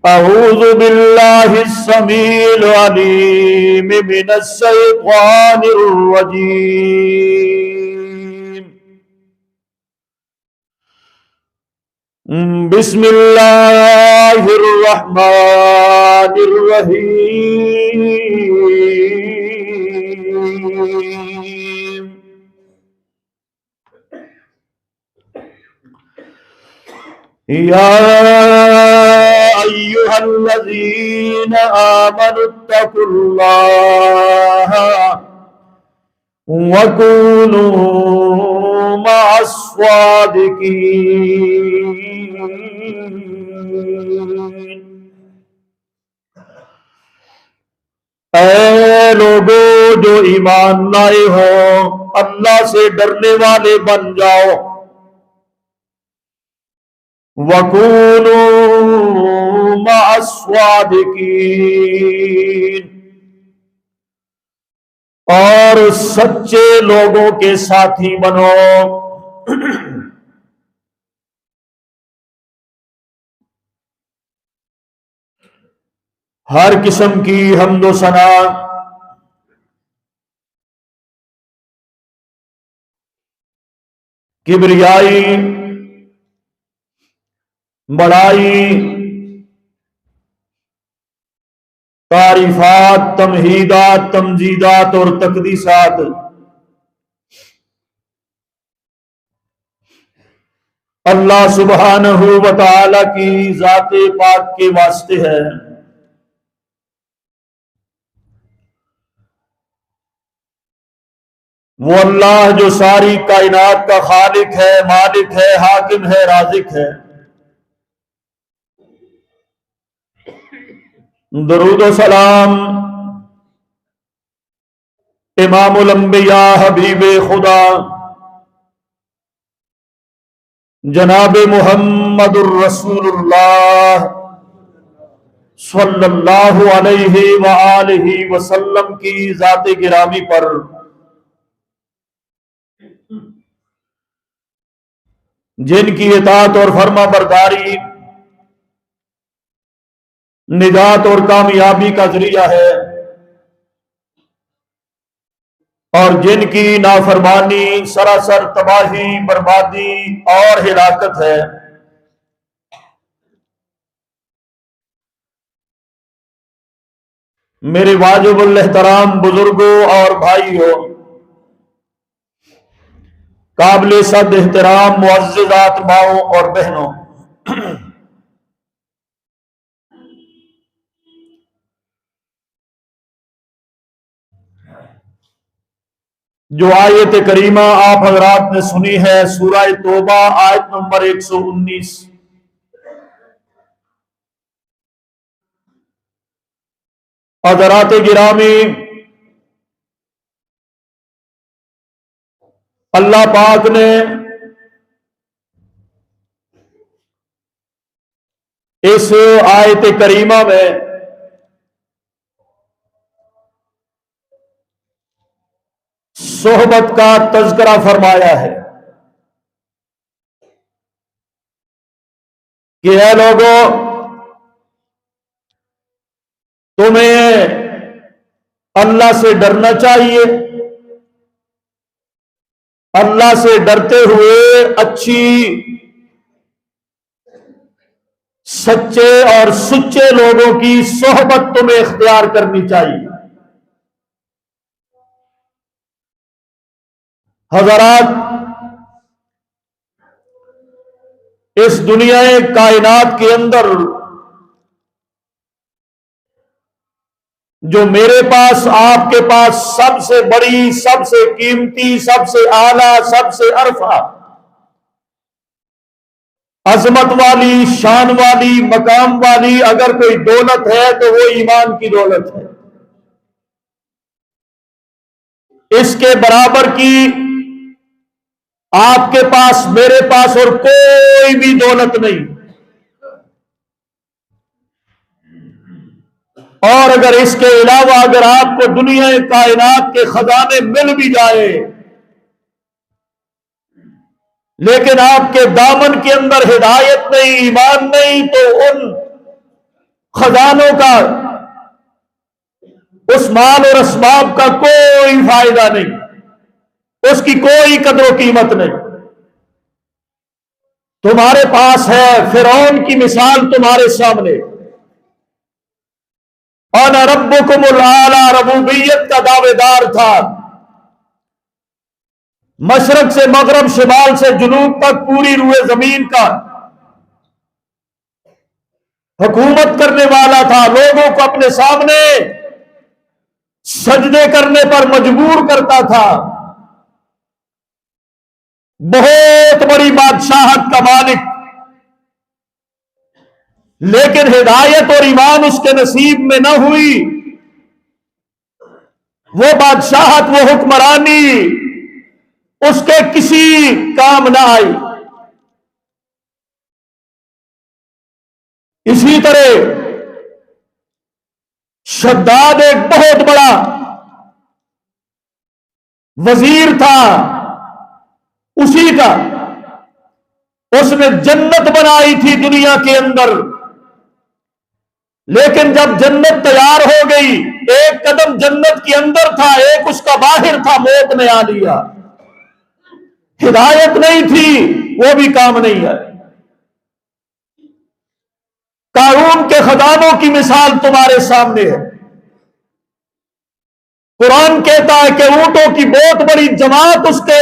أعوذ بالله السميع العليم من الشيطان الرجيم. بسم الله الرحمن الرحيم. يا أيها الذين آمنوا اتقوا الله وكونوا مع الصادقين. اے لوگو جو ایمان لائے ہو، اللہ سے ڈرنے والے بن جاؤ. وَكُونُوا مَعَ الصَّادِقِينَ، اور سچے لوگوں کے ساتھی بنو. ہر قسم کی حمد و ثنا کبریائی، بڑائی، تعریفات، تمہیدات، تمجیدات اور تقدیسات اللہ سبحانہ و تعالی کی ذات پاک کے واسطے ہے. وہ اللہ جو ساری کائنات کا خالق ہے، مالک ہے، حاکم ہے، رازق ہے. درود و سلام امام الانبیاء حبیب خدا جناب محمد الرسول اللہ صلی اللہ علیہ وآلہ وسلم کی ذات گرامی پر، جن کی اطاعت اور فرما برداری نجات اور کامیابی کا ذریعہ ہے، اور جن کی نافرمانی سراسر تباہی، بربادی اور ہلاکت ہے. میرے واجب الاحترام بزرگوں اور بھائیوں، قابل صد احترام معززات ماؤں اور بہنوں، جو آیت کریمہ آپ حضرات نے سنی ہے، سورہ توبہ آیت نمبر 119. حضرات گرامی، اللہ پاک نے اس آیت کریمہ میں صحبت کا تذکرہ فرمایا ہے کہ اے لوگوں، تمہیں اللہ سے ڈرنا چاہیے. اللہ سے ڈرتے ہوئے اچھی، سچے اور سچے لوگوں کی صحبت تمہیں اختیار کرنی چاہیے. حضرات، اس دنیا کائنات کے اندر جو میرے پاس، آپ کے پاس سب سے بڑی، سب سے قیمتی، سب سے اعلیٰ، سب سے عرفہ، عظمت والی، شان والی، مقام والی اگر کوئی دولت ہے تو وہ ایمان کی دولت ہے. اس کے برابر کی آپ کے پاس، میرے پاس اور کوئی بھی دولت نہیں. اور اگر اس کے علاوہ اگر آپ کو دنیا کائنات کے خزانے مل بھی جائے، لیکن آپ کے دامن کے اندر ہدایت نہیں، ایمان نہیں، تو ان خزانوں کا، اس مال اور اسباب کا کوئی فائدہ نہیں، اس کی کوئی قدر و قیمت نہیں۔ تمہارے پاس ہے فرعون کی مثال تمہارے سامنے، انا ربکم الاعلی، ربوبیت کا دعوے دار تھا، مشرق سے مغرب، شمال سے جنوب تک پوری روئے زمین کا حکومت کرنے والا تھا، لوگوں کو اپنے سامنے سجدے کرنے پر مجبور کرتا تھا، بہت بڑی بادشاہت کا مالک، لیکن ہدایت اور ایمان اس کے نصیب میں نہ ہوئی، وہ بادشاہت، وہ حکمرانی اس کے کسی کام نہ آئی۔ اسی طرح شداد ایک بہت بڑا وزیر تھا اسی کا، اس نے جنت بنائی تھی دنیا کے اندر، لیکن جب جنت تیار ہو گئی، ایک قدم جنت کے اندر تھا، ایک اس کا باہر تھا، موت نے آ لیا، ہدایت نہیں تھی، وہ بھی کام نہیں ہے۔ قارون کے خزانوں کی مثال تمہارے سامنے ہے، قرآن کہتا ہے کہ اونٹوں کی بہت بڑی جماعت اس کے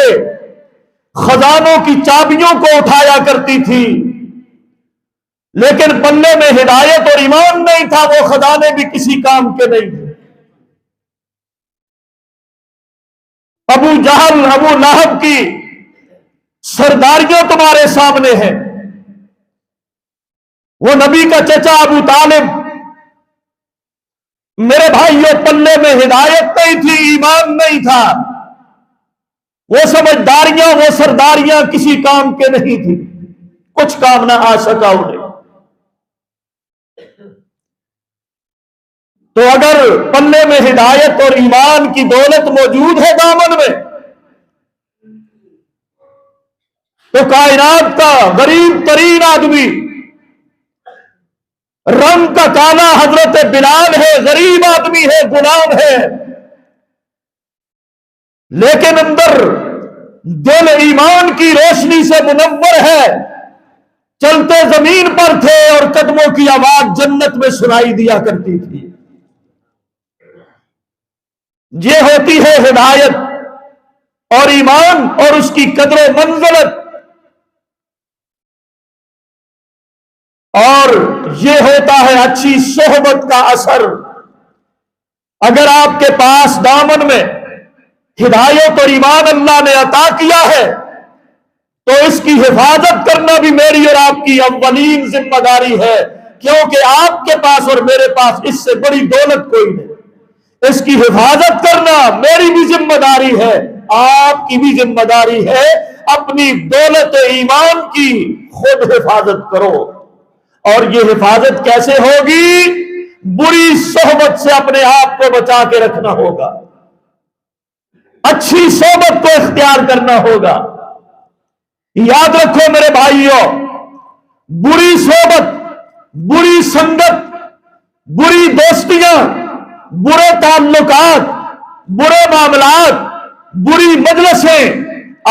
خزانوں کی چابیوں کو اٹھایا کرتی تھی، لیکن پلے میں ہدایت اور ایمان نہیں تھا، وہ خزانے بھی کسی کام کے نہیں تھے۔ ابو جہل، ابو لہب کی سرداریاں تمہارے سامنے ہیں، وہ نبی کا چچا ابو طالب، میرے بھائیوں، پلے میں ہدایت نہیں تھی، ایمان نہیں تھا، وہ سمجھداریاں، وہ سرداریاں کسی کام کے نہیں تھی، کچھ کام نہ آ سکا انہیں۔ تو اگر پلے میں ہدایت اور ایمان کی دولت موجود ہے دامن میں، تو کائنات کا غریب ترین آدمی، رنگ کا کالا حضرت بلال ہے، غریب آدمی ہے، غلام ہے، لیکن اندر دل ایمان کی روشنی سے منور ہے، چلتے زمین پر تھے اور قدموں کی آواز جنت میں سنائی دیا کرتی تھی۔ یہ ہوتی ہے ہدایت اور ایمان اور اس کی قدر و منزلت، اور یہ ہوتا ہے اچھی صحبت کا اثر۔ اگر آپ کے پاس دامن میں ہدایت اور ایمان اللہ نے عطا کیا ہے تو اس کی حفاظت کرنا بھی میری اور آپ کی اولین ذمہ داری ہے، کیونکہ آپ کے پاس اور میرے پاس اس سے بڑی دولت کوئی نہیں۔ اس کی حفاظت کرنا میری بھی ذمہ داری ہے، آپ کی بھی ذمہ داری ہے۔ اپنی دولت ایمان کی خود حفاظت کرو، اور یہ حفاظت کیسے ہوگی؟ بری صحبت سے اپنے آپ کو بچا کے رکھنا ہوگا، اچھی صحبت کو اختیار کرنا ہوگا۔ یاد رکھو میرے بھائیوں، بری صحبت، بری سنگت، بری دوستیاں، برے تعلقات، برے معاملات، بری مجلسیں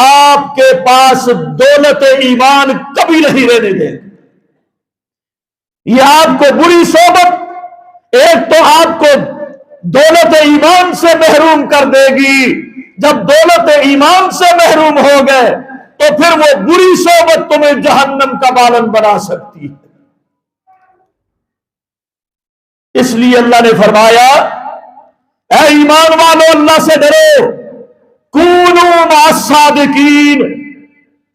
آپ کے پاس دولت ایمان کبھی نہیں رہنے دیں۔ یہ آپ کو بری صحبت ایک تو آپ کو دولت ایمان سے محروم کر دے گی، جب دولت ایمان سے محروم ہو گئے تو پھر وہ بری صحبت تمہیں جہنم کا بالن بنا سکتی ہے۔ اس لیے اللہ نے فرمایا، اے ایمان والو اللہ سے ڈرو، کونوا مع الصادقین،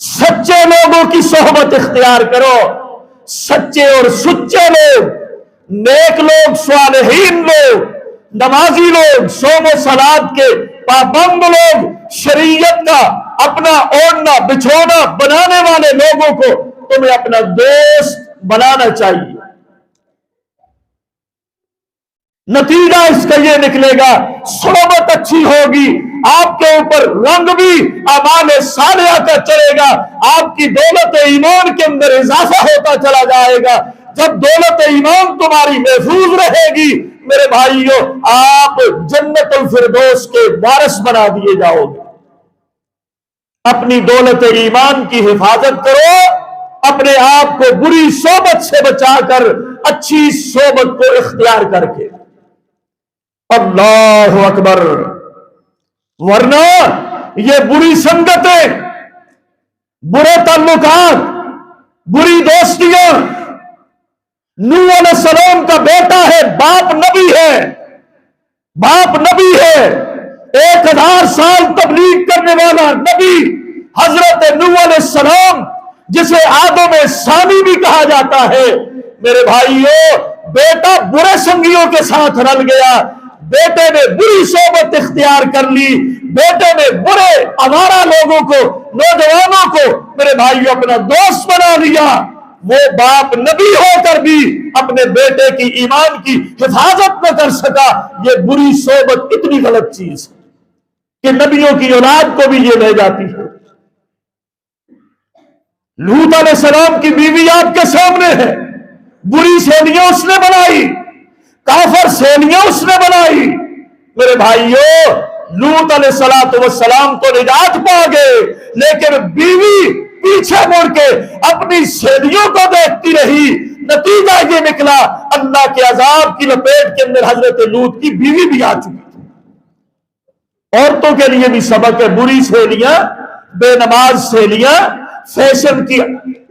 سچے لوگوں کی صحبت اختیار کرو، سچے اور سچے لوگ، نیک لوگ، صالحین لوگ، نمازی لوگ، صوم و صلات کے پابند لوگ، شریعت کا اپنا اوڑھنا بچھونا بنانے والے لوگوں کو تمہیں اپنا دوست بنانا چاہیے۔ نتیجہ اس کا یہ نکلے گا، صحبت اچھی ہوگی، آپ کے اوپر رنگ بھی اعمال صالحہ کا چلے گا، آپ کی دولت ایمان کے اندر اضافہ ہوتا چلا جائے گا۔ جب دولت ایمان تمہاری محفوظ رہے گی میرے بھائیوں آپ جنت الفردوس کے وارث بنا دیے جاؤ گے۔ اپنی دولت ایمان کی حفاظت کرو، اپنے آپ کو بری صحبت سے بچا کر اچھی صحبت کو اختیار کر کے۔ اللہ اکبر، ورنہ یہ بری سنگتیں، برے تعلقات، بری دوستیاں، نوح علیہ السلام کا بیٹا ہے، باپ نبی ہے، باپ نبی ہے، 1000 سال تبلیغ کرنے والا نبی حضرت نوح علیہ السلام جسے آدم ثانی بھی کہا جاتا ہے، میرے بھائیوں بیٹا برے سنگیوں کے ساتھ رل گیا، بیٹے نے بری صحبت اختیار کر لی، بیٹے نے برے آوارہ لوگوں کو، نوجوانوں کو میرے بھائیوں اپنا دوست بنا لیا۔ وہ باپ نبی ہو کر بھی اپنے بیٹے کی ایمان کی حفاظت نہ کر سکا۔ یہ بری صحبت اتنی غلط چیز کہ نبیوں کی اولاد کو بھی یہ لے جاتی ہے۔ لوط علیہ السلام کی بیوی آپ کے سامنے ہے، بری سہیلیاں اس نے بنائی، کافر سہیلیاں اس نے بنائی۔ میرے بھائیوں لوط علیہ السلام تو نجات پا گئے، لیکن بیوی پیچھے مڑ کے اپنی سہیلیوں کو دیکھتی رہی، نتیجہ یہ نکلا اللہ کے عذاب کی لپیٹ کے اندر حضرت لوط کی بیوی بھی آ چکی تھی۔ عورتوں کے لیے بھی سبق ہے، بری سہیلیاں، بے نماز سہیلیاں، فیشن کی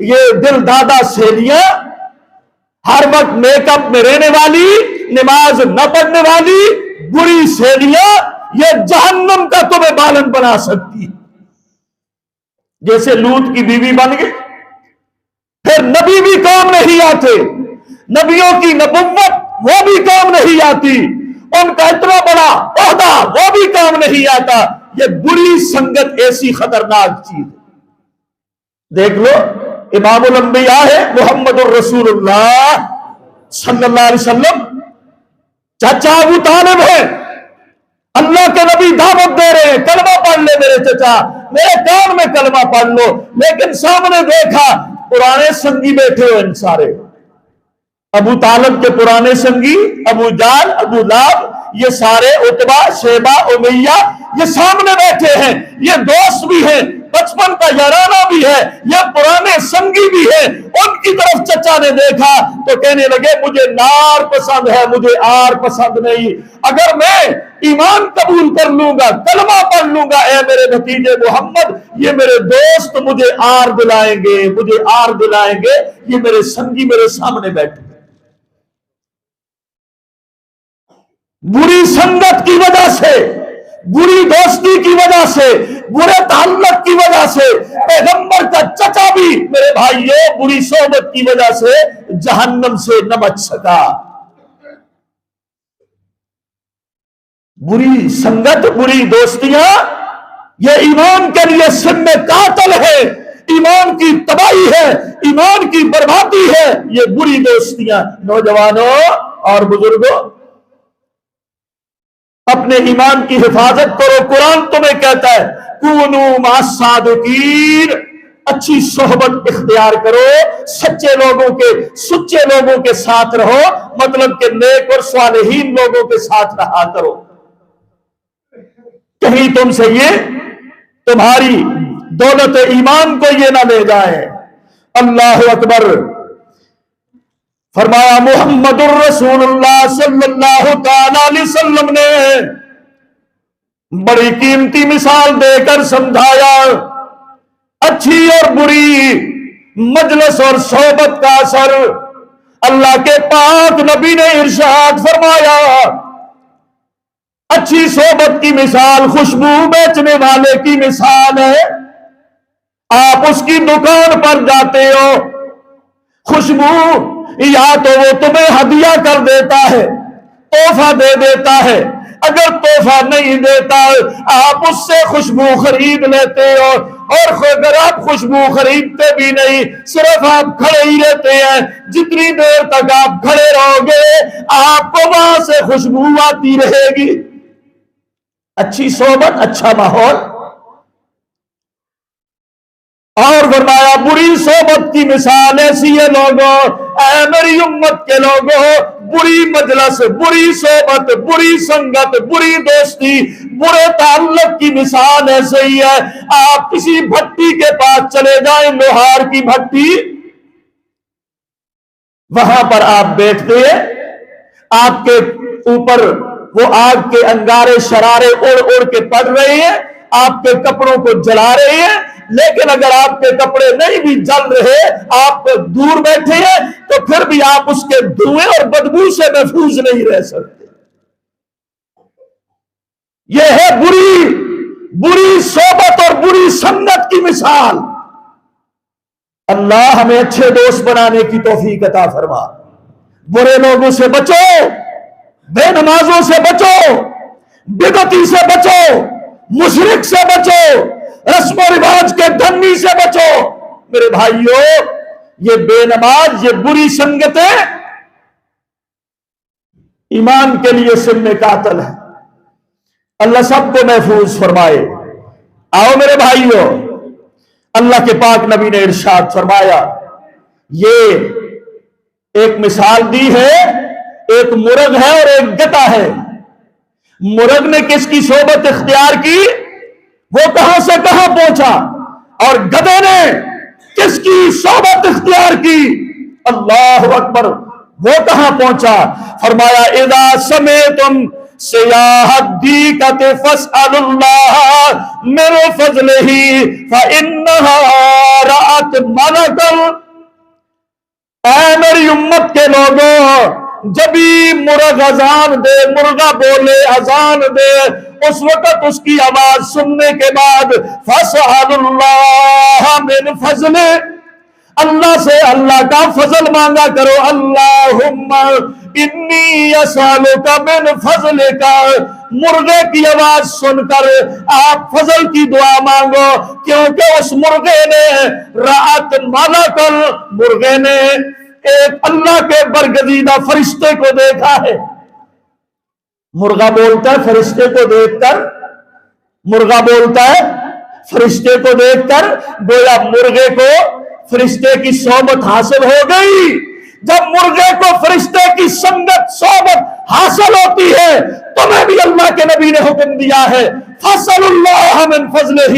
یہ دل دادا سہیلیاں، ہر وقت میک اپ میں رہنے والی، نماز نہ پڑھنے والی بری سہیلیاں، یہ جہنم کا تمہیں بالن بنا سکتی۔ جیسے لوط کی بیوی بن گئی، پھر نبی بھی کام نہیں آتے، نبیوں کی نبوت وہ بھی کام نہیں آتی، ان کا اتنا بڑا عہدہ وہ بھی کام نہیں آتا۔ یہ بری سنگت ایسی خطرناک چیز ہے۔ دیکھ لو امام الانبیاء ہے محمد الرسول اللہ صلی اللہ علیہ وسلم، چچا ابو طالب ہے، اللہ کے نبی دعوت دے رہے ہیں کلمہ پڑھ لے میرے چچا، میرے کان میں کلمہ پڑھ لو، لیکن سامنے دیکھا پرانے سنگی بیٹھے ہوئے ان سارے، ابو طالب کے پرانے سنگی، ابو جال، ابو لاب، یہ سارے عتبہ، شیبہ، امیہ، یہ سامنے بیٹھے ہیں، یہ دوست بھی ہیں، بچپن کا یارانہ بھی ہے، یہ پرانے سنگی بھی ہے۔ ان کی طرف چچا نے دیکھا تو کہنے لگے مجھے نار پسند ہے، مجھے آر پسند نہیں، اگر میں ایمان قبول کر لوں گا، کلمہ پڑھ لوں گا، اے میرے بھتیجے محمد، یہ میرے دوست مجھے آر دلائیں گے، مجھے آر دلائیں گے، یہ میرے سنگی میرے سامنے بیٹھے۔ بری سنگت کی وجہ سے، بری دوستی کی وجہ سے، برے تعلق کی وجہ سے پیغمبر کا چچا بھی میرے بھائیوں بری صحبت کی وجہ سے جہنم سے نہ بچ سکا۔ بری سنگت، بری دوستیاں یہ ایمان کے لیے سم قاتل ہے، ایمان کی تباہی ہے، ایمان کی بربادی ہے یہ بری دوستیاں۔ نوجوانوں اور بزرگوں اپنے ایمان کی حفاظت کرو، قرآن تمہیں کہتا ہے کونوا مع الصادقین، اچھی صحبت اختیار کرو، سچے لوگوں کے ساتھ رہو، مطلب کہ نیک اور صالحین لوگوں کے ساتھ رہا کرو، کہیں تم سے یہ تمہاری دولت ایمان کو یہ نہ لے جائے۔ اللہ اکبر، فرمایا محمد الرسول اللہ صلی اللہ تعالی علیہ وسلم نے بڑی قیمتی مثال دے کر سمجھایا اچھی اور بری مجلس اور صحبت کا اثر۔ اللہ کے پاک نبی نے ارشاد فرمایا اچھی صحبت کی مثال خوشبو بیچنے والے کی مثال ہے، آپ اس کی دکان پر جاتے ہو، خوشبو یا تو وہ تمہیں ہدیہ کر دیتا ہے، تحفہ دے دیتا ہے، اگر تحفہ نہیں دیتا آپ اس سے خوشبو خرید لیتے ہو، اور اگر آپ خوشبو خریدتے بھی نہیں صرف آپ کھڑے ہی رہتے ہیں، جتنی دیر تک آپ کھڑے رہو گے آپ کو وہاں سے خوشبو آتی رہے گی۔ اچھی صحبت، اچھا ماحول، اور فرمایا بری صحبت کی مثال ایسی ہے لوگوں، اے میری امت کے لوگوں، بری مجلس، بری صحبت، بری سنگت، بری دوستی، برے تعلق کی مثال ایسے ہی ہے۔ آپ کسی بھٹی کے پاس چلے جائیں، لوہار کی بھٹی، وہاں پر آپ بیٹھتے ہیں، آپ کے اوپر وہ آگ کے انگارے شرارے اڑ اڑ کے پڑ رہے ہیں، آپ کے کپڑوں کو جلا رہے ہیں، لیکن اگر آپ کے کپڑے نہیں بھی جل رہے، آپ دور بیٹھے ہیں، تو پھر بھی آپ اس کے دھوئیں اور بدبو سے محفوظ نہیں رہ سکتے۔ یہ ہے بری صحبت اور بری سنت کی مثال۔ اللہ ہمیں اچھے دوست بنانے کی توفیق عطا فرما۔ برے لوگوں سے بچو، بے نمازوں سے بچو، بدعتی سے بچو، مشرک سے بچو، رسم و رواج کے دھنی سے بچو۔ میرے بھائیوں، یہ بے نماز، یہ بری سنگتیں ایمان کے لیے سم قاتل ہے۔ اللہ سب کو محفوظ فرمائے۔ آؤ میرے بھائیوں، اللہ کے پاک نبی نے ارشاد فرمایا، یہ ایک مثال دی ہے، ایک مرغ ہے اور ایک گدھا ہے۔ مرغ نے کس کی صحبت اختیار کی، وہ کہاں سے کہاں پہنچا، اور گدھے نے کس کی صحبت اختیار کی، اللہ اکبر، وہ کہاں پہنچا۔ فرمایا اذا سمعتم سیاحت دیکت فاسأل اللہ من فضلہ فإنہا رأت ملکا۔ اے میری امت کے لوگوں، جب بھی مرغ اذان دے، مرغا بولے، اذان دے، اس وقت اس کی آواز سننے کے بعد فاسأل اللہ من فضلہ، اللہ سے اللہ کا فضل مانگا کرو۔ اللہم انی اسالک من فضلک، مرغے کی آواز سن کر آپ فضل کی دعا مانگو، کیونکہ اس مرغے نے رأت ملکا، مرغے نے ایک اللہ کے برگزیدہ فرشتے کو دیکھا ہے۔ مرغا بولتا ہے فرشتے کو دیکھ کر، مرغا بولتا ہے فرشتے کو دیکھ کر، گویا مرغے کو فرشتے کی صحبت حاصل ہو گئی۔ جب مرغے کو فرشتے کی سنگت صحبت حاصل ہوتی ہے، تمہیں بھی اللہ کے نبی نے حکم دیا ہے فَاسْأَلُوا اللَّهَ مِنْ فَضْلِهِ،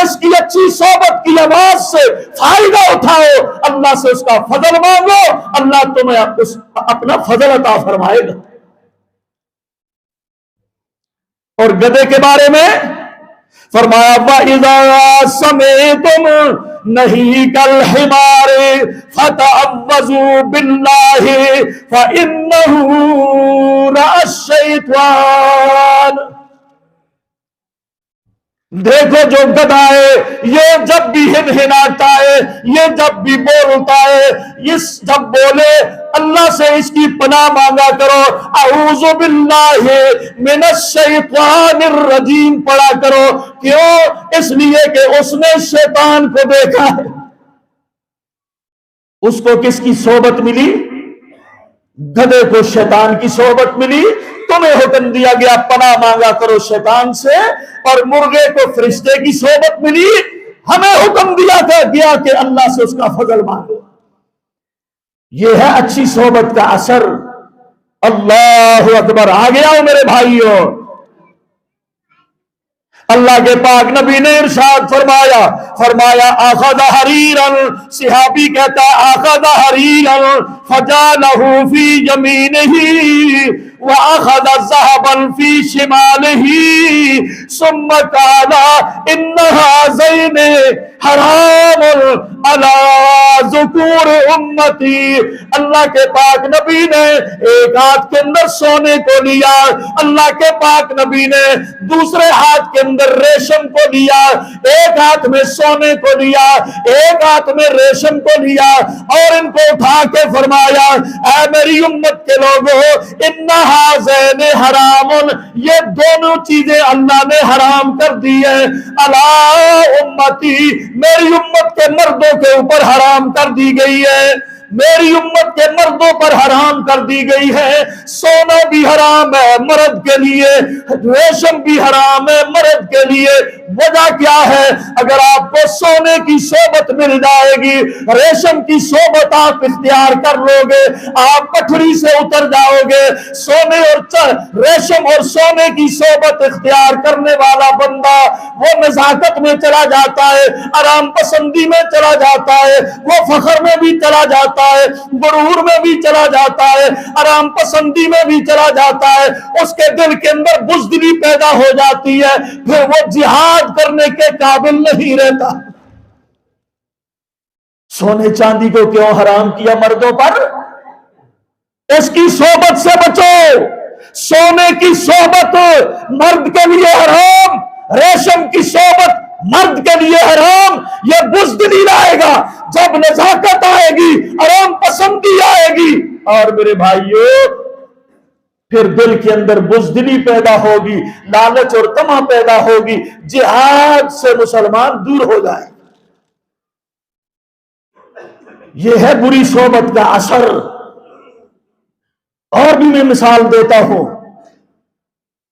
اس کی اچھی صحبت کی آواز سے فائدہ اٹھاؤ، اللہ سے اس کا فضل مانگو، اللہ تمہیں اپنا فضل عطا فرمائے گا۔ اور گدھے کے بارے میں فرمایا وَإِذَا سَمِعْتُمْ نَحِيقَ الْحِمَارِ فَتَعَوَّذُوا بِاللَّهِ فَإِنَّهُ رَأَى الشَّيْطَانَ۔ دیکھو جو گدھا ہے، یہ جب بھی ہنہناتا ہے، یہ جب بھی بولتا ہے، جب بولے اللہ سے اس کی پناہ مانگا کرو، اعوذ باللہ من الشیطان الرجیم پڑھا کرو۔ کیوں؟ اس لیے کہ اس نے شیطان کو دیکھا ہے۔ اس کو کس کی صحبت ملی؟ گدھے کو شیطان کی صحبت ملی۔ تمہیں حکم دیا گیا پناہ مانگا کرو شیطان سے، اور مرغے کو فرشتے کی صحبت ملی، ہمیں حکم دیا گیا کہ اللہ سے اس کا فضل مانگو۔ یہ ہے اچھی صحبت کا اثر۔ اللہ اکبر۔ آ گیا ہوں میرے بھائیوں، اللہ کے پاک نبی نے ارشاد فرمایا اخذ حریرا، صحابی کہتا اخذ حریرا فجعلہ فی یمینہ واخذ ذهبا فی شمالہ ثم قال ان هذین حرام علی ذکور امتی۔ اللہ کے پاک نبی نے ایک ہاتھ کے اندر سونے کو لیا، اللہ کے پاک نبی نے دوسرے ہاتھ کے اندر ریشم کو لیا، ایک ہاتھ میں سونے کو لیا، ایک ہاتھ میں ریشم کو لیا، اور ان کو اٹھا کے فرمایا اے میری امت کے لوگوں، ان ھذین حرام، یہ دونوں چیزیں اللہ نے حرام کر دی ہیں، علی امتی، میری امت کے مردوں کے اوپر حرام کر دی گئی ہے۔ میری امت کے مردوں پر حرام کر دی گئی ہے. سونا بھی حرام ہے مرد کے لیے, ریشم بھی حرام ہے مرد کے لیے. وجہ کیا ہے؟ اگر آپ کو سونے کی صحبت مل جائے گی, ریشم کی صحبت آپ اختیار کر لو گے, آپ پٹھڑی سے اتر جاؤ گے. سونے اور ریشم اور سونے کی صحبت اختیار کرنے والا بندہ وہ نزاکت میں چلا جاتا ہے, آرام پسندی میں چلا جاتا ہے, وہ فخر میں بھی چلا جاتا ہے, غرور میں بھی چلا جاتا ہے, آرام پسندی میں بھی چلا جاتا ہے. اس کے دل کے اندر بزدلی پیدا ہو جاتی ہے, پھر وہ جہاد کرنے کے قابل نہیں رہتا. سونے چاندی کو کیوں حرام کیا مردوں پر؟ اس کی صحبت سے بچو. سونے کی صحبت مرد کے لیے حرام, ریشم کی صحبت مرد کے لیے حرام. یہ بزدلی لائے گا. جب نزاکت آئے گی, آرام پسندی آئے گی, اور میرے بھائیوں پھر دل کے اندر بزدلی پیدا ہوگی, لالچ اور طمع پیدا ہوگی, جہاد سے مسلمان دور ہو جائے. یہ ہے بری صحبت کا اثر. اور بھی میں مثال دیتا ہوں.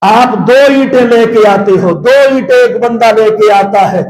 آپ 2 اینٹیں لے کے آتے ہو, 2 اینٹیں ایک بندہ لے کے آتا ہے,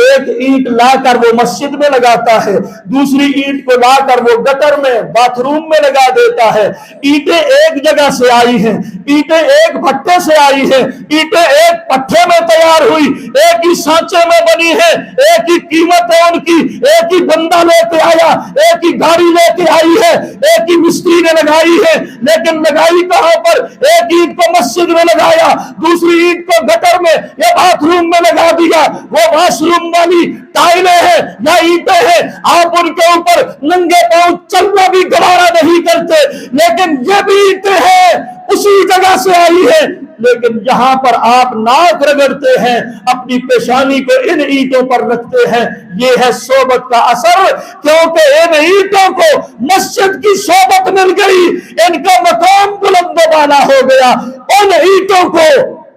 ایک اینٹ لا کر وہ مسجد میں لگاتا ہے, دوسری اینٹ کو لا کر وہ گٹر میں باتھ روم میں لگا دیتا ہے. اینٹیں ایک جگہ سے آئی ہیں, اینٹیں ایک بھٹے سے آئی ہیں, اینٹیں ایک پٹھے میں تیار ہوئی, ایک ہی سانچے میں بنی ہے, ایک ہی قیمت ہے ان کی, ایک ہی بندہ لے کے آیا, ایک ہی گاڑی لے کے آئی ہے, ایک ہی مستری نے لگائی ہے. لیکن لگائی کہاں پر؟ ایک اینٹ کو مسجد میں لگایا, دوسری اینٹ کو گٹر میں یا باتھ روم میں لگا دیا. وہ واش روم والی ٹائلیں ہیں یا اینٹیں ہیں, آپ ان کے اوپر ننگے پاؤں چلنا بھی گوارا نہیں کرتے. لیکن یہ بھی اینٹیں ہیں, اسی جگہ سے آئی ہے, لیکن یہاں پر آپ ناک رگڑتے ہیں, اپنی پیشانی کو ان اینٹوں پر رکھتے ہیں. یہ ہے صحبت کا اثر, کیونکہ ان اینٹوں کو مسجد کی صحبت مل گئی, ان کا مقام بلند و بالا ہو گیا. ان اینٹوں کو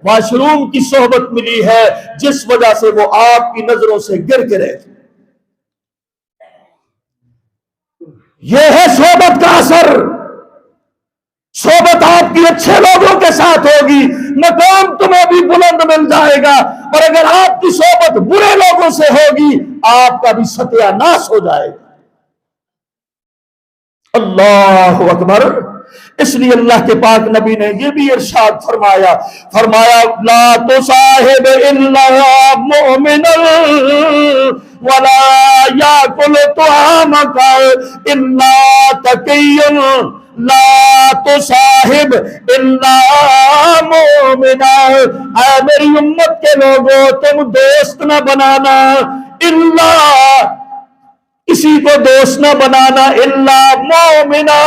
واش روم کی صحبت ملی ہے, جس وجہ سے وہ آپ کی نظروں سے گر کے رہے. یہ ہے صحبت کا اثر. صحبت آپ کی اچھے لوگوں کے ساتھ ہوگی, مقام تمہیں بھی بلند مل جائے گا. اور اگر آپ کی صحبت برے لوگوں سے ہوگی, آپ کا بھی ستیہ ناش ہو جائے گا. اللہ اکبر. اس لیے اللہ کے پاک نبی نے یہ بھی ارشاد فرمایا لا تصاحب الا مؤمنا ولا یاکل طعامک الا تقی لا تصاحب الا مومنا. اے میری امت کے لوگوں, تم دوست نہ بنانا, الا کسی کو دوست نہ بنانا, الا مومنا,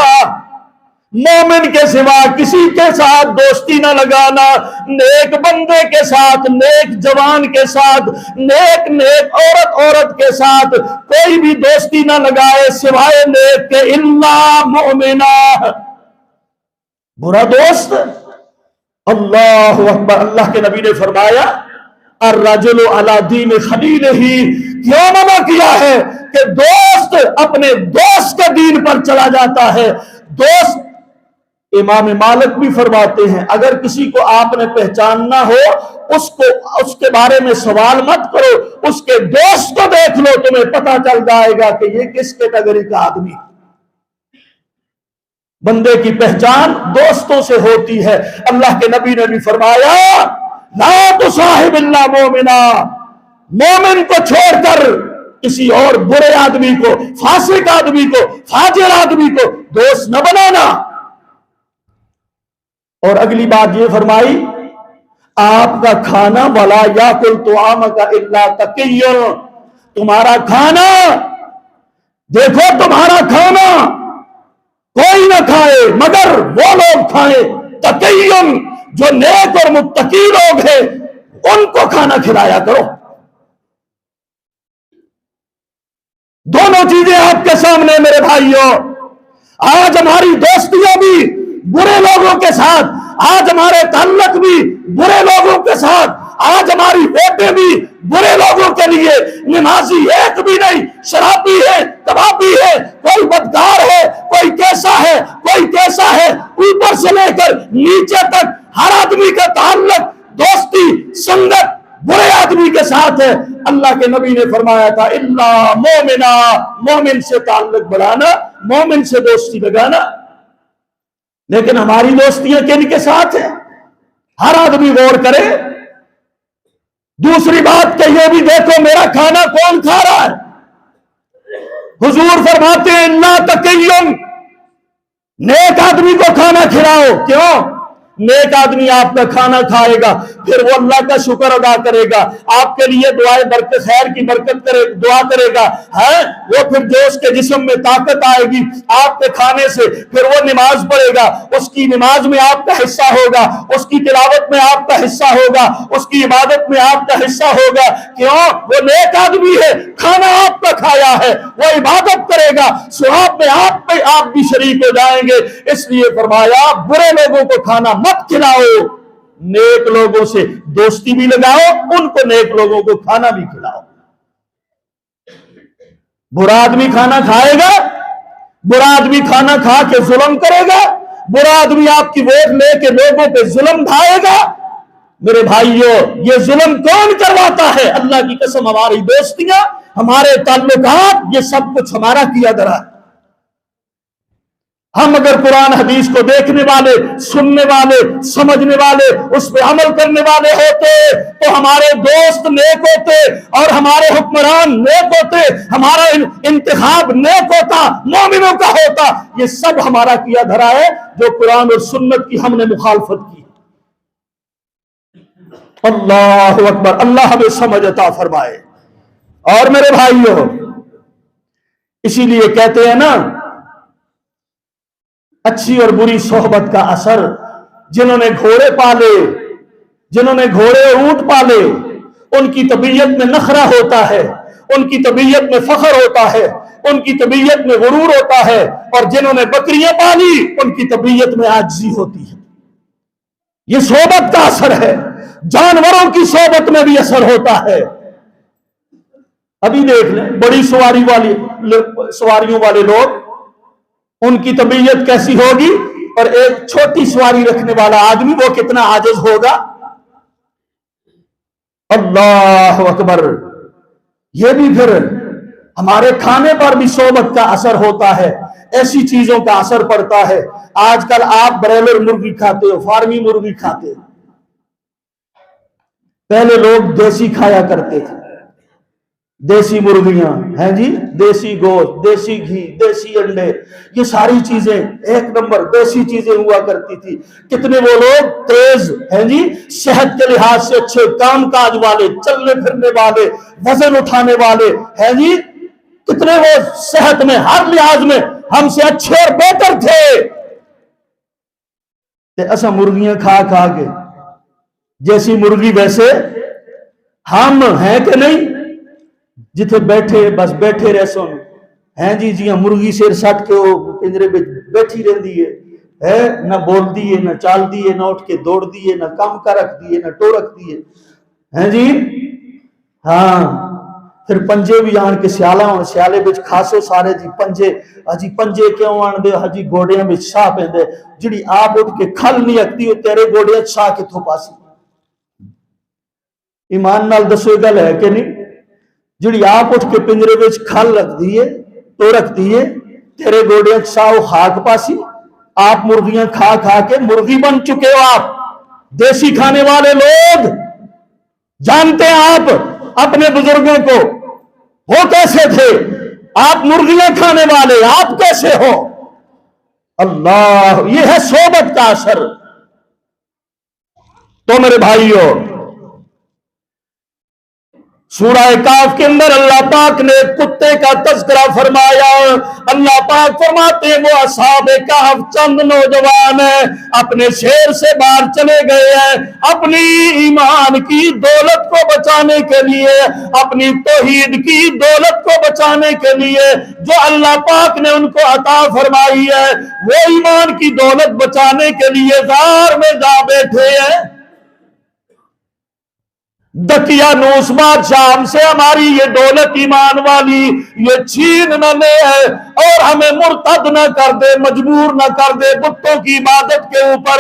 مومن کے سوا کسی کے ساتھ دوستی نہ لگانا. نیک بندے کے ساتھ, نیک جوان کے ساتھ, نیک عورت کے ساتھ کوئی بھی دوستی نہ لگائے سوائے نیک کے. الا مومنا, برا دوست. اللہ اکبر. اللہ کے نبی نے فرمایا الرجل علی دین خلیلہ. کیوں منع کیا ہے کہ دوست اپنے دوست کے دین پر چلا جاتا ہے. دوست, امام مالک بھی فرماتے ہیں, اگر کسی کو آپ نے پہچاننا ہو, اس کے بارے میں سوال مت کرو, اس کے دوست کو دیکھ لو, تمہیں پتہ چل جائے گا کہ یہ کس کیٹیگری کا آدمی. بندے کی پہچان دوستوں سے ہوتی ہے. اللہ کے نبی نے بھی فرمایا لا تصاحب الا مومنا, مومن کو چھوڑ کر کسی اور برے آدمی کو, فاسق آدمی کو, فاجر آدمی کو دوست نہ بنانا. اور اگلی بات یہ فرمائی آپ کا کھانا ولا یاکل طعامک الا تقی. تمہارا کھانا, دیکھو تمہارا کھانا کوئی نہ کھائے مگر وہ لوگ کھائیں تقی, جو نیک اور متقی لوگ ہیں, ان کو کھانا کھلایا کرو. دونوں چیزیں آپ کے سامنے میرے بھائیوں. آج ہماری دوستیاں بھی برے لوگوں کے ساتھ, آج ہمارے تعلق بھی برے لوگوں کے ساتھ, آج ہماری ووٹیں بھی برے لوگوں کے لیے. نمازی ایک بھی نہیں, شرابی ہے, کبابی ہے، کوئی بدکار ہے، کوئی کیسا ہے، اوپر سے لے کر نیچے تک ہر آدمی کا تعلق دوستی سنگت برے آدمی کے ساتھ ہے۔ اللہ کے نبی نے فرمایا تھا اللہ مومنا، مومن سے تعلق بڑھانا، مومن سے دوستی لگانا۔ لیکن ہماری دوستیاں کن کے ساتھ ہیں؟ ہر آدمی غور کرے۔ دوسری بات کہ یہ بھی دیکھو میرا کھانا کون کھا رہا ہے۔ حضور فرماتے ہیں لا تقیم، نیک آدمی کو کھانا کھلاؤ۔ کیوں؟ نیک آدمی آپ کا کھانا کھائے گا، پھر وہ اللہ کا شکر ادا کرے گا، آپ کے لیے دعائیں برکت خیر کی برکت کرے دعا کرے گا، ہے وہ پھر جو اس کے جسم میں طاقت آئے گی آپ کے کھانے سے، پھر وہ نماز پڑھے گا، اس کی نماز میں آپ کا حصہ ہوگا، اس کی تلاوت میں آپ کا حصہ ہوگا، اس کی عبادت میں آپ کا حصہ ہوگا۔ کیوں؟ وہ نیک آدمی ہے، کھانا آپ کا کھایا ہے، وہ عبادت کرے گا، ثواب میں آپ بھی شریک ہو جائیں گے۔ اس لیے فرمایا برے لوگوں کو کھانا مت کھلاؤ، نیک لوگوں سے دوستی بھی لگاؤ، ان کو نیک لوگوں کو کھانا بھی کھلاؤ۔ برا آدمی کھانا کھائے گا، برا آدمی کھانا کھا کے ظلم کرے گا، برا آدمی آپ کی ووٹ لے کے لوگوں پہ ظلم ڈھائے گا۔ میرے بھائیوں، یہ ظلم کون کرواتا ہے؟ اللہ کی قسم ہماری دوستیاں، ہمارے تعلقات، یہ سب کچھ ہمارا کیا دھرا ہے۔ ہم اگر قرآن حدیث کو دیکھنے والے، سننے والے، سمجھنے والے، اس پہ عمل کرنے والے ہوتے تو ہمارے دوست نیک ہوتے اور ہمارے حکمران نیک ہوتے، ہمارا انتخاب نیک ہوتا، مومنوں کا ہوتا۔ یہ سب ہمارا کیا دھرا ہے جو قرآن اور سنت کی ہم نے مخالفت کی۔ اللہ اکبر، اللہ ہمیں سمجھ عطا فرمائے۔ اور میرے بھائیوں، اسی لیے کہتے ہیں نا اچھی اور بری صحبت کا اثر، جنہوں نے گھوڑے پالے، جنہوں نے گھوڑے اور اونٹ پالے، ان کی طبیعت میں نخرہ ہوتا ہے، ان کی طبیعت میں فخر ہوتا ہے، ان کی طبیعت میں غرور ہوتا ہے، اور جنہوں نے بکریاں پالی ان کی طبیعت میں عاجزی ہوتی ہے۔ یہ صحبت کا اثر ہے۔ جانوروں کی صحبت میں بھی اثر ہوتا ہے۔ ابھی دیکھ لیں بڑی سواریوں والے لوگ، ان کی طبیعت کیسی ہوگی، اور ایک چھوٹی سواری رکھنے والا آدمی وہ کتنا عاجز ہوگا۔ اللہ اکبر۔ یہ بھی پھر ہمارے کھانے پر بھی صحبت کا اثر ہوتا ہے، ایسی چیزوں کا اثر پڑتا ہے۔ آج کل آپ بریلر مرغی کھاتے ہو، فارمی مرغی کھاتے ہو، پہلے لوگ دیسی کھایا کرتے تھے، دیسی مرغیاں ہیں جی، دیسی گوشت، دیسی گھی، دیسی انڈے، یہ ساری چیزیں ایک نمبر دیسی چیزیں ہوا کرتی تھی۔ کتنے وہ لوگ تیز ہیں جی، صحت کے لحاظ سے اچھے، کام کاج والے، چلنے پھرنے والے، وزن اٹھانے والے ہیں جی، کتنے وہ صحت میں ہر لحاظ میں ہم سے اچھے اور بہتر تھے۔ ایسا مرغیاں کھا کھا کے جیسی مرغی ویسے ہم ہیں کہ نہیں؟ جتھے بیٹھے بس بیٹھے رہ سن ہیں جی، جی ہاں مرغی سیر سٹ کے وہ پنجرے پہ بیٹھی رہندی ہے، نہ بول دیے، نہ چال دیے، نہ اٹھ کے دوڑ دیے، نہ کام کا رکھ دیے، نہ ٹو رکھ دیے ہیں جی۔ ہاں پھر پنجے بھی آن کے سیالہ ہوں، سیالے بچ کھاسو سارے جی پنجے، ہجی پنجے کیوں آن دے، ہجی گوڑیاں بچ شاہ پہندے، جڑی آپ اٹھ کے کھل نہیں اکتی ہو تیرے گوڑیاں شاہ کے تھو پاسی۔ ایمان نال دسو گل ہے کہ نہیں؟ جڑی آپ اٹھ کے پنجرے بچ کھل رکھ دیئے تو رکھ دیئے، تیرے گوڑیاں شاہ خاک پاسی۔ آپ مرغیاں کھا کھا کے مرغی بن چکے ہو۔ آپ دیسی کھانے والے لوگ جانتے ہیں آپ اپنے بزرگوں کو، وہ کیسے تھے؟ آپ مرغیاں کھانے والے، آپ کیسے ہو؟ اللہ، یہ ہے صحبت کا اثر۔ تو میرے بھائیوں، سورہ کاف کے اندر اللہ پاک نے کتے کا تذکرہ فرمایا۔ اللہ پاک فرماتے ہیں وہ اصحاب کہف چند نوجوان ہیں، اپنے شہر سے باہر چلے گئے ہیں، اپنی ایمان کی دولت کو بچانے کے لیے، اپنی توحید کی دولت کو بچانے کے لیے جو اللہ پاک نے ان کو عطا فرمائی ہے، وہ ایمان کی دولت بچانے کے لیے غار میں جا بیٹھے ہیں۔ دکیا نوس بادشاہ ہم سے ہماری یہ دولت ایمان والی یہ چھین نہ لے ہے اور ہمیں مرتد نہ کر دے، مجبور نہ کر دے بتوں کی عبادت کے اوپر۔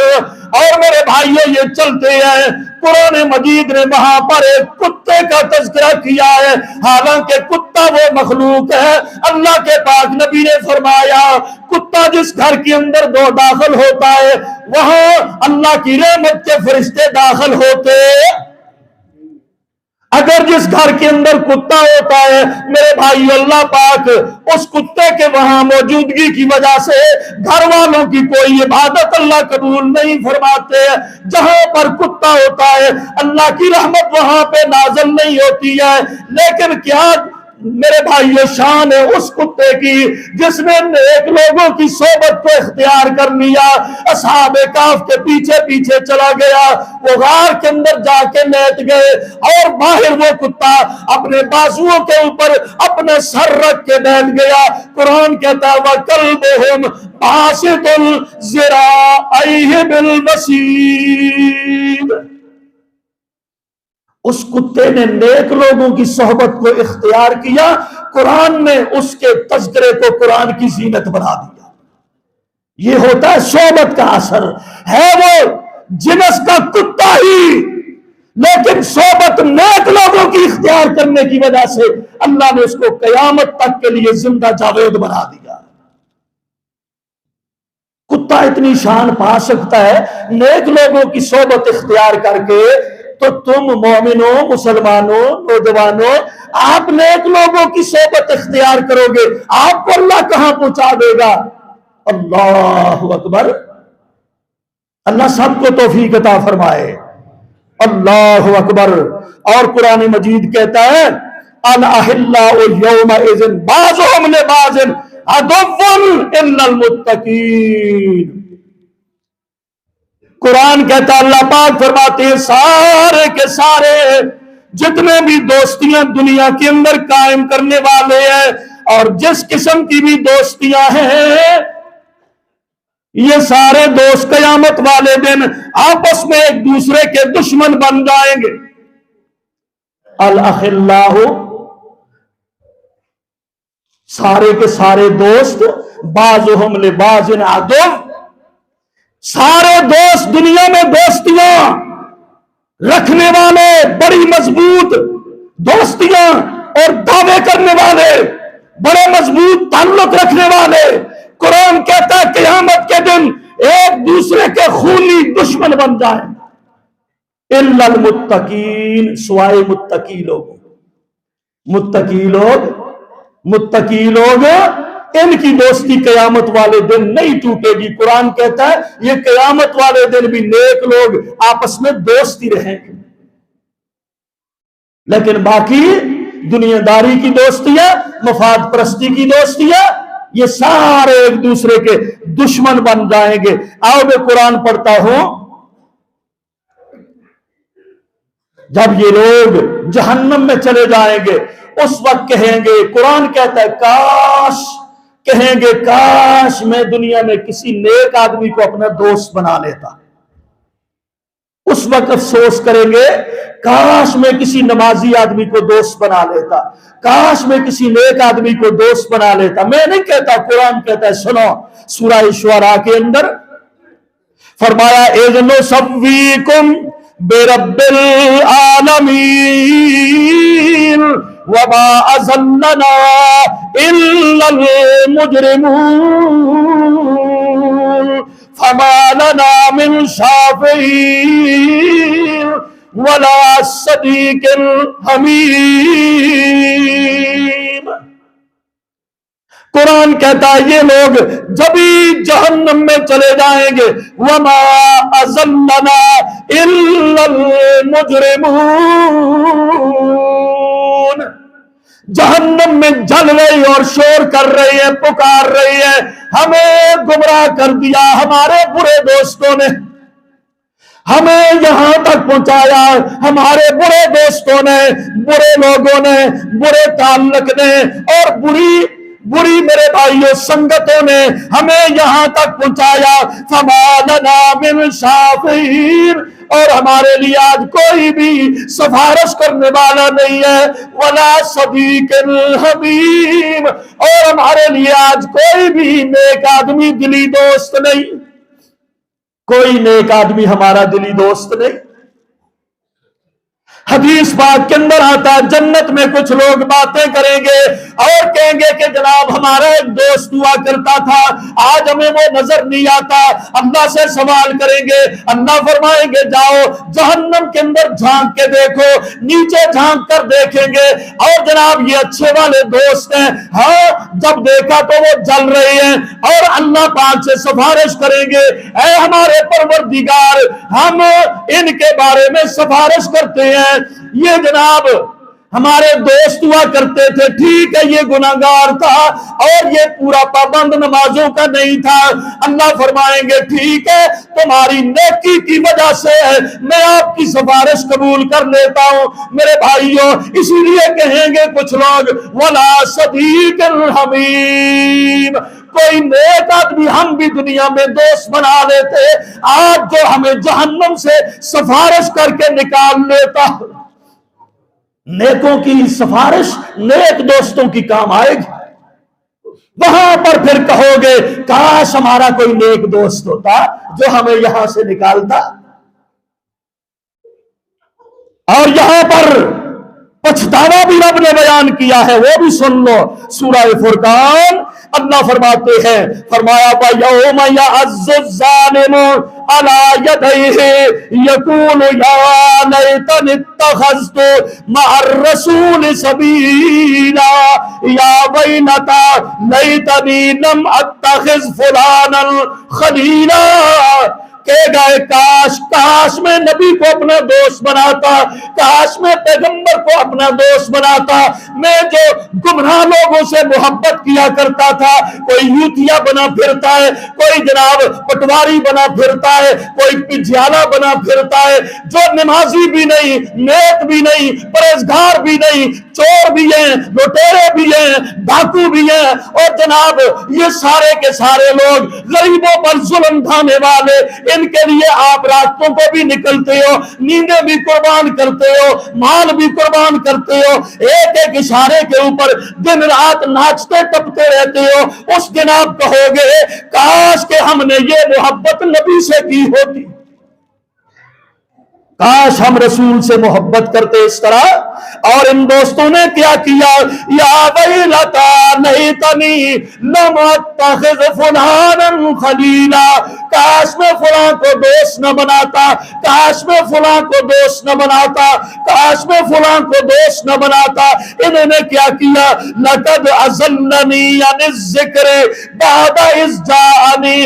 اور میرے بھائیوں یہ چلتے ہیں، قرآن مجید نے وہاں پر ایک کتے کا تذکرہ کیا ہے، حالانکہ کتا وہ مخلوق ہے۔ اللہ کے پاک نبی نے فرمایا کتا جس گھر کے اندر دو داخل ہوتا ہے وہاں اللہ کی رحمت کے فرشتے داخل ہوتے۔ اگر جس گھر کے اندر کتا ہوتا ہے میرے بھائی، اللہ پاک اس کتے کے وہاں موجودگی کی وجہ سے گھر والوں کی کوئی عبادت اللہ قبول نہیں فرماتے۔ جہاں پر کتا ہوتا ہے اللہ کی رحمت وہاں پہ نازل نہیں ہوتی ہے۔ لیکن کیا میرے بھائیو شان ہے اس کتے کی جس نے نیک لوگوں کی صحبت کو اختیار کر لیا، اصحاب کہف کے پیچھے پیچھے چلا گیا، وہ غار کے اندر جا کے لیٹ گئے اور باہر وہ کتا اپنے بازوؤں کے اوپر اپنے سر رکھ کے بیٹھ گیا۔ قرآن کہتا ہے وَكَلْبُهُمْ بَاسِطٌ ذِرَاعَيْهِ بِالْوَصِيدِ۔ اس کتے نے نیک لوگوں کی صحبت کو اختیار کیا، قرآن نے اس کے تذکرے کو قرآن کی زینت بنا دیا۔ یہ ہوتا ہے صحبت کا اثر، ہے وہ جنس کا کتا ہی لیکن صحبت نیک لوگوں کی اختیار کرنے کی وجہ سے اللہ نے اس کو قیامت تک کے لیے زندہ جاوید بنا دیا۔ کتا اتنی شان پا سکتا ہے نیک لوگوں کی صحبت اختیار کر کے، تو تم مومنوں، مسلمانوں، نوجوانوں، آپ نیک لوگوں کی صحبت اختیار کرو گے، آپ کو اللہ کہاں پہنچا دے گا؟ اللہ اکبر۔ اللہ سب کو توفیق عطا فرمائے۔ اللہ اکبر۔ اور قرآن مجید کہتا ہے الأحلاء يومئذ بعضهم لبعض عدو إلا المتقين۔ قرآن کہتا ہے، اللہ پاک فرماتے ہیں سارے کے سارے جتنے بھی دوستیاں دنیا کے اندر قائم کرنے والے ہیں اور جس قسم کی بھی دوستیاں ہیں یہ سارے دوست قیامت والے دن آپس میں ایک دوسرے کے دشمن بن جائیں گے۔ الاخلاء سارے کے سارے دوست، بعضهم لبعض عدو، سارے دوست دنیا میں دوستیاں رکھنے والے، بڑی مضبوط دوستیاں اور دعوے کرنے والے، بڑے مضبوط تعلق رکھنے والے، قرآن کہتا ہے قیامت کے دن ایک دوسرے کے خونی دشمن بن جائیں۔ الا المتقین، سوائے متقی لوگ۔ متقی لوگ ان کی دوستی قیامت والے دن نہیں ٹوٹے گی۔ قرآن کہتا ہے یہ قیامت والے دن بھی نیک لوگ آپس میں دوست ہی رہیں گے، لیکن باقی دنیا داری کی دوستیاں، مفاد پرستی کی دوستیاں، یہ سارے ایک دوسرے کے دشمن بن جائیں گے۔ آؤ میں قرآن پڑھتا ہوں، جب یہ لوگ جہنم میں چلے جائیں گے اس وقت کہیں گے، قرآن کہتا ہے کہیں گے کاش میں دنیا میں کسی نیک آدمی کو اپنا دوست بنا لیتا۔ اس وقت افسوس کریں گے کاش میں کسی نمازی آدمی کو دوست بنا لیتا، کاش میں کسی نیک آدمی کو دوست بنا لیتا۔ میں نہیں کہتا، قرآن کہتا ہے، سنو سورہ شعراء کے اندر فرمایا اذ نسویکم برب العالمین وما اضلنا الا المجرمون فما لنا من شافعین ولا صدیق حمیم۔ قرآن کہتا ہے یہ لوگ جبھی جہنم میں چلے جائیں گے، وما اضلنا الا المجرمون، جہنم میں جل رہی اور شور کر رہی ہے، پکار رہی ہے ہمیں گمراہ کر دیا ہمارے برے دوستوں نے، ہمیں یہاں تک پہنچایا ہمارے برے دوستوں نے، برے لوگوں نے، برے تعلق نے اور بری میرے بھائیوں سنگتوں نے ہمیں یہاں تک پہنچایا۔ فما لنا من شافعین، اور ہمارے لیے آج کوئی بھی سفارش کرنے والا نہیں ہے، ولا صدیق حمیم، اور ہمارے لیے آج کوئی بھی نیک آدمی دلی دوست نہیں، کوئی نیک آدمی ہمارا دلی دوست نہیں۔ حدیث پاک کے اندر آتا ہے جنت میں کچھ لوگ باتیں کریں گے اور کہیں گے کہ جناب ہمارا ایک دوست ہوا کرتا تھا، آج ہمیں وہ نظر نہیں آتا، اللہ سے سوال کریں گے، اللہ فرمائیں گے جاؤ جہنم کے اندر جھانک کے دیکھو، نیچے جھانک کر دیکھیں گے اور جناب یہ اچھے والے دوست ہیں، ہاں جب دیکھا تو وہ جل رہے ہیں، اور اللہ پاک سے سفارش کریں گے، اے ہمارے پروردگار ہم ان کے بارے میں سفارش کرتے ہیں، یہ جناب ہمارے دوست ہوا کرتے تھے، ٹھیک ہے یہ گناہگار تھا اور یہ پورا پابند نمازوں کا نہیں تھا، اللہ فرمائیں گے ٹھیک ہے تمہاری نیکی کی وجہ سے میں آپ کی سفارش قبول کر لیتا ہوں۔ میرے بھائیوں اسی لیے کہیں گے کچھ لوگ ولا صدیق حمیم، کوئی نیک آدمی ہم بھی دنیا میں دوست بنا لیتے، آج جو ہمیں جہنم سے سفارش کر کے نکال لیتا۔ نیکوں کی سفارش نیک دوستوں کی کام آئے گی، وہاں پر پھر کہو گے کاش ہمارا کوئی نیک دوست ہوتا جو ہمیں یہاں سے نکالتا۔ اور یہاں پر پچھتاوا بھی رب نے بیان کیا ہے، وہ بھی سن لو، سورہ فرقان اللہ فرماتے ہیں، فرمایا وَيَوْمَ يَعَزُّ الظَّالِمُ عَلَى يَدَيْهِ يَقُولُ يَا لَيْتَنِي اتَّخَذْتُ مَعَ الرَّسُولِ سَبِيلًا يَا وَيْلَتَىٰ لَيْتَنِي لَمْ أَتَّخِذْ فُلَانًا خَلِيلًا، کہے گا کاش کاش میں نبی کو اپنا دوست بناتا، کاش میں پیغمبر کو اپنا دوست بناتا، میں جو گمراہ لوگوں سے محبت کیا کرتا تھا، کوئی یوتیا بنا پھرتا ہے، کوئی جناب پٹواری بنا پھرتا ہے، کوئی پجھیالا بنا پھرتا ہے، جو نمازی بھی نہیں، نیک بھی نہیں، پرہیزگار بھی نہیں، چور بھی ہیں، لٹیرے بھی ہیں، ڈاکو بھی ہیں، اور جناب یہ سارے کے سارے لوگ غریبوں پر ظلم ڈھانے والے، ان کے لیے آپ راتوں کو بھی نکلتے ہو، نیندیں بھی قربان کرتے ہو، مال بھی قربان کرتے ہو، ایک ایک اشارے کے اوپر دن رات ناچتے ٹپتے رہتے ہو، اس دن آپ کہو گے کاش کہ ہم نے یہ محبت نبی سے کی ہوتی، کاش ہم رسول سے محبت کرتے اس طرح۔ اور ان دوستوں نے کیا کیا، یا ویلتا لیتنی لم اتخذ فلانا خلیلا، کاش میں فلاں کو دوست نہ بناتا، کاش میں فلاں کو دوست نہ بناتا، کاش میں فلاں کو دوست نہ بناتا۔ انہوں نے کیا کیا، لقد اضلنی عن الذکر بعد اذ جاءنی،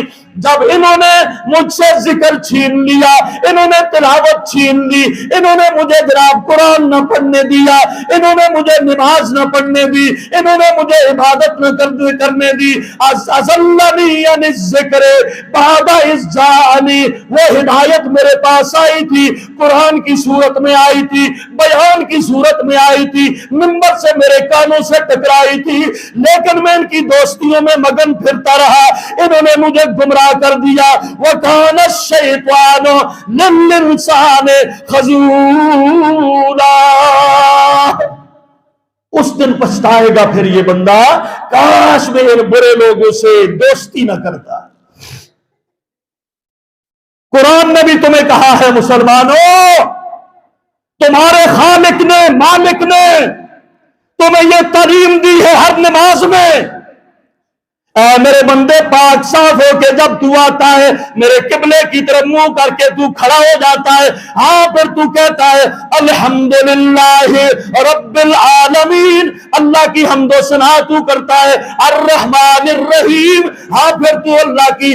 جب انہوں نے مجھ سے ذکر چھین لیا، انہوں نے تلاوت چھین لی، انہوں نے مجھے جناب قرآن نہ پڑھنے دیا، انہوں نے مجھے نماز نہ پڑھنے دی، انہوں نے مجھے عبادت نہ کرنے دی، اضلنی عن الذکر بعد اذ جاءنی، وہ ہدایت میرے پاس آئی تھی، قرآن کی صورت میں آئی تھی، بیان کی صورت میں آئی تھی، منبر سے میرے کانوں سے ٹکرائی تھی، لیکن میں ان کی دوستیوں میں مگن پھرتا رہا، انہوں نے مجھے گمراہ کر دیا۔ وَكَانَ الشَّيْطَانُ لِلْإِنسَانِ خَذُولًا، اس دن پچھتائے گا پھر یہ بندہ، کاش میں ان برے لوگوں سے دوستی نہ کرتا۔ قرآن نے بھی تمہیں کہا ہے مسلمانوں، تمہارے خالق نے، مالک نے تمہیں یہ تعلیم دی ہے ہر نماز میں، اے میرے بندے پاک صاف ہو کے جب تو آتا ہے میرے قبلے کی طرف منہ کر کے تو کھڑا ہو جاتا ہے، ہاں پھر تو کہتا ہے الحمدللہ رب العالمین، اللہ کی حمد و ثنا تو کرتا ہے، الرحمن الرحیم، ہاں پھر تو اللہ کی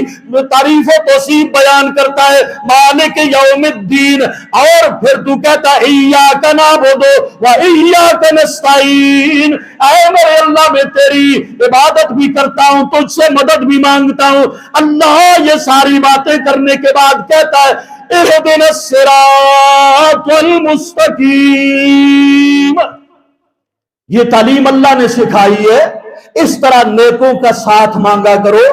تعریف و توصیف بیان کرتا ہے، مالک یوم الدین، اور پھر تو کہتا ہے ایاک نعبد و ایاک نستعین، اے میرے اللہ میں تیری عبادت بھی کرتا ہوں، تجھ سے مدد بھی مانگتا ہوں۔ اللہ یہ ساری باتیں کرنے کے بعد کہتا ہے اہدنا الصراط المستقیم، یہ تعلیم اللہ نے سکھائی ہے اس طرح نیکوں کا ساتھ مانگا کرو.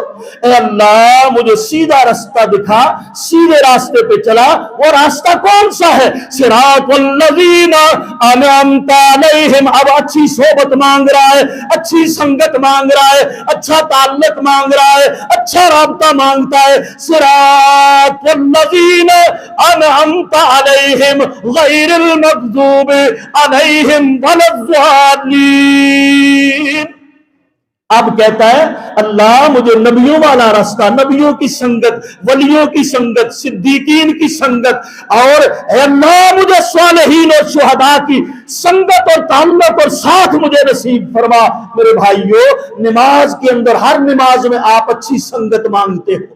اے اللہ مجھے سیدھا راستہ دکھا, سیدھے راستے پہ چلا. وہ راستہ کون سا ہے؟ صراط الذین انعمت علیہم. اب اچھی صحبت مانگ رہا ہے, اچھی سنگت مانگ رہا ہے, اچھا تعلق مانگ رہا ہے, اچھا رابطہ مانگتا ہے. صراط الذین انعمت علیہم غیر المغضوب علیہم ولا الضالین. اب کہتا ہے اللہ مجھے نبیوں والا راستہ, نبیوں کی سنگت, ولیوں کی سنگت, صدیقین کی سنگت, اور اے اللہ مجھے صالحین اور شہداء کی سنگت اور تعلق اور ساتھ مجھے نصیب فرما. میرے بھائیو, نماز کے اندر ہر نماز میں آپ اچھی سنگت مانگتے ہو,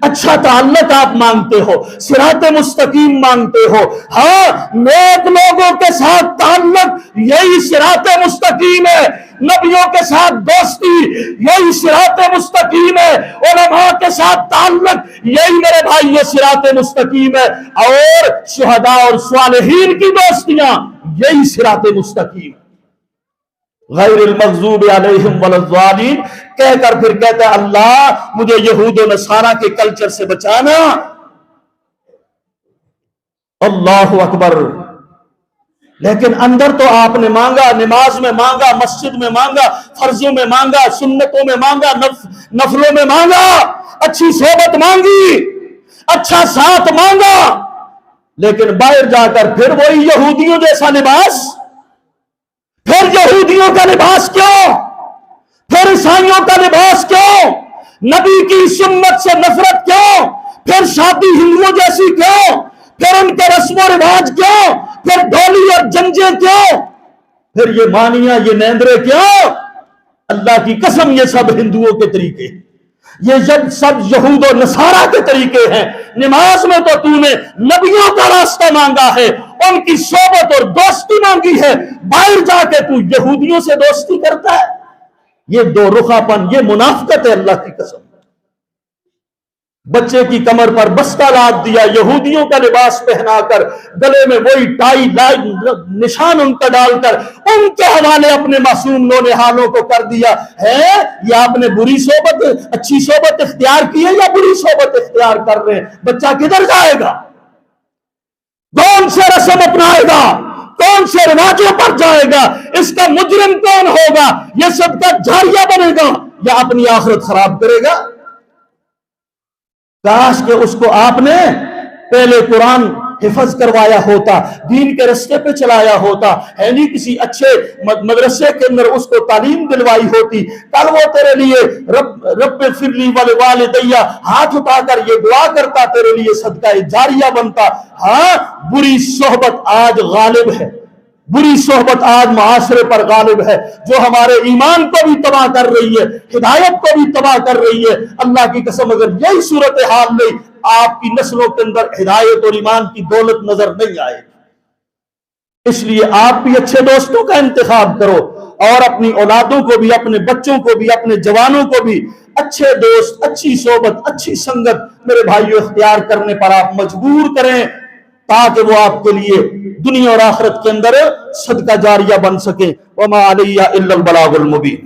اچھا تعلق آپ مانگتے ہو, صراط مستقیم مانگتے ہو. ہاں, نیک لوگوں کے ساتھ تعلق یہی صراط مستقیم ہے, نبیوں کے ساتھ دوستی یہی صراط مستقیم ہے, علماء کے ساتھ تعلق یہی میرے بھائی یہ صراط مستقیم ہے, اور شہداء اور صالحین کی دوستیاں یہی صراط مستقیم. غیر المغضوب علیہم ولا الضالین کہہ کر پھر کہتا ہے اللہ مجھے یہود و نصارہ کے کلچر سے بچانا. اللہ اکبر. لیکن اندر تو آپ نے مانگا, نماز میں مانگا, مسجد میں مانگا, فرضوں میں مانگا, سنتوں میں مانگا, نفلوں میں مانگا, اچھی صحبت مانگی, اچھا ساتھ مانگا, لیکن باہر جا کر پھر وہی یہودیوں جیسا لباس. پھر یہودیوں کا لباس کیوں؟ پھر عیسائیوں کا لباس کیوں؟ نبی کی سنت سے نفرت کیوں؟ پھر شادی ہندوؤں جیسی کیوں؟ پھر ان کے رسم و رواج کیوں؟ پھر ڈولی اور جنجیں کیوں؟ پھر یہ مانیاں, یہ نیندرے کیوں؟ اللہ کی قسم یہ سب ہندوؤں کے طریقے, یہ سب یہود و نصارہ کے طریقے ہیں. نماز میں تو تو نے نبیوں کا راستہ مانگا ہے, ان کی صحبت اور دوستی مانگی ہے, باہر جا کے تو یہودیوں سے دوستی کرتا ہے. یہ دو رخاپن, یہ منافقت ہے اللہ کی قسم. بچے کی کمر پر بستہ لاد دیا, یہودیوں کا لباس پہنا کر, گلے میں وہی ٹائی نشان ان کا ڈال کر ان کے حوالے اپنے معصوم نونہالوں کو کر دیا ہے. یہ آپ نے بری صحبت, اچھی صحبت اختیار کی ہے یا بری صحبت اختیار کر رہے ہیں؟ بچہ کدھر جائے گا؟ کون سے رسم اپنائے گا؟ کون سے رواجوں پر جائے گا؟ اس کا مجرم کون ہوگا؟ یہ صدقہ جاریہ بنے گا یا اپنی آخرت خراب کرے گا؟ کاش کہ اس کو آپ نے پہلے قرآن حفظ کروایا ہوتا, دین کے رستے پہ چلایا ہوتا, ہے نہیں کسی اچھے مدرسے کے اندر اس کو تعلیم دلوائی ہوتی. کل وہ تیرے لیے رب اغفر لی ولوالدی ہاتھ اٹھا کر یہ دعا کرتا, تیرے لیے صدقہ جاریہ بنتا. ہاں, بری صحبت آج غالب ہے, بری صحبت آج معاشرے پر غالب ہے, جو ہمارے ایمان کو بھی تباہ کر رہی ہے, ہدایت کو بھی تباہ کر رہی ہے. اللہ کی قسم اگر یہی صورتحال نہیں, آپ کی نسلوں کے اندر ہدایت اور ایمان کی دولت نظر نہیں آئے. اس لیے آپ بھی اچھے دوستوں کا انتخاب کرو, اور اپنی اولادوں کو بھی, اپنے بچوں کو بھی, اپنے جوانوں کو بھی اچھے دوست, اچھی صحبت, اچھی سنگت میرے بھائیو اختیار کرنے پر آپ مجبور کریں, تاکہ وہ آپ کے لیے دنیا اور آخرت کے اندر صدقہ جاریہ بن سکے. وما علیہ الا البلاغ المبین.